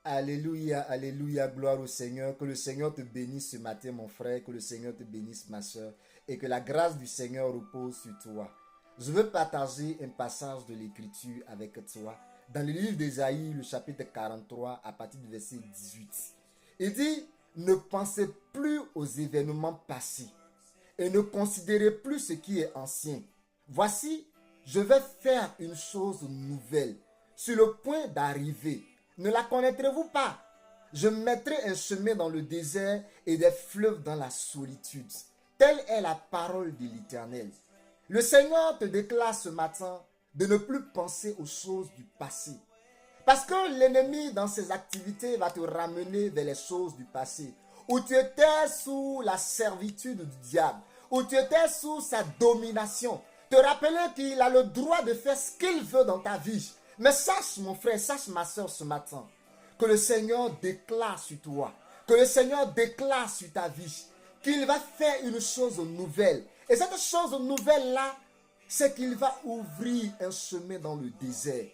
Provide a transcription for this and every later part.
Alléluia, alléluia, gloire au Seigneur. Que le Seigneur te bénisse ce matin, mon frère. Que le Seigneur te bénisse, ma soeur. Et que la grâce du Seigneur repose sur toi. Je veux partager un passage de l'Écriture avec toi. Dans le livre d'Ésaïe, le chapitre 43, à partir du verset 18. Il dit, ne pensez plus aux événements passés et ne considérez plus ce qui est ancien. Voici, je vais faire une chose nouvelle, sur le point d'arriver. Ne la connaîtrez-vous pas? Je mettrai un chemin dans le désert et des fleuves dans la solitude. Telle est la parole de l'Éternel. Le Seigneur te déclare ce matin de ne plus penser aux choses du passé. Parce que l'ennemi, dans ses activités, va te ramener vers les choses du passé. Où tu étais sous la servitude du diable. Où tu étais sous sa domination. Te rappeler qu'il a le droit de faire ce qu'il veut dans ta vie. Mais sache mon frère, sache ma soeur ce matin, que le Seigneur déclare sur toi, que le Seigneur déclare sur ta vie, qu'il va faire une chose nouvelle. Et cette chose nouvelle-là, c'est qu'il va ouvrir un chemin dans le désert.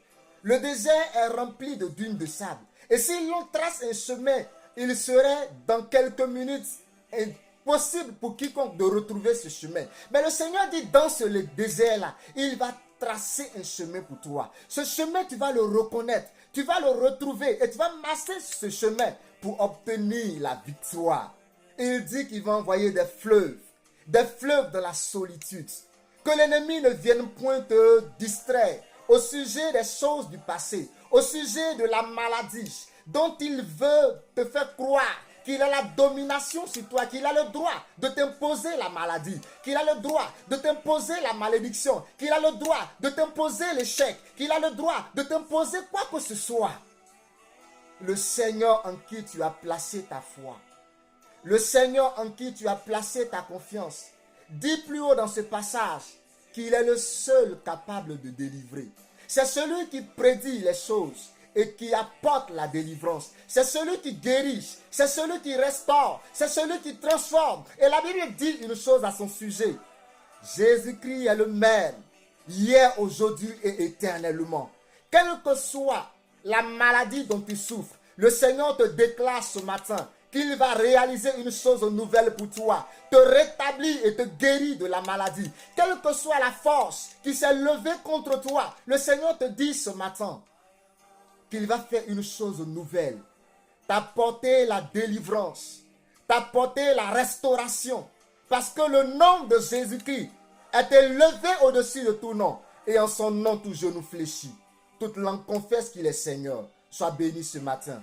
Le désert est rempli de dunes de sable. Et si l'on trace un chemin, il serait dans quelques minutes impossible pour quiconque de retrouver ce chemin. Mais le Seigneur dit dans ce désert-là, il va tracer un chemin pour toi. Ce chemin, tu vas le reconnaître, tu vas le retrouver et tu vas marcher ce chemin pour obtenir la victoire. Il dit qu'il va envoyer des fleuves de la solitude. Que l'ennemi ne vienne point te distraire au sujet des choses du passé, au sujet de la maladie dont il veut te faire croire qu'il a la domination sur toi, qu'il a le droit de t'imposer la maladie, qu'il a le droit de t'imposer la malédiction, qu'il a le droit de t'imposer l'échec, qu'il a le droit de t'imposer quoi que ce soit. Le Seigneur en qui tu as placé ta foi, le Seigneur en qui tu as placé ta confiance, dit plus haut dans ce passage qu'il est le seul capable de délivrer. C'est celui qui prédit les choses et qui apporte la délivrance. C'est celui qui guérit, c'est celui qui restaure, c'est celui qui transforme. Et la Bible dit une chose à son sujet. Jésus-Christ est le même, hier, aujourd'hui et éternellement. Quelle que soit la maladie dont tu souffres, le Seigneur te déclare ce matin qu'il va réaliser une chose nouvelle pour toi, te rétablir et te guérir de la maladie. Quelle que soit la force qui s'est levée contre toi, le Seigneur te dit ce matin qu'il va faire une chose nouvelle, t'apporter la délivrance, t'apporter la restauration, parce que le nom de Jésus-Christ est élevé au-dessus de tout nom, et en son nom tout genou fléchit. Toute langue confesse qu'il est Seigneur. Sois béni ce matin.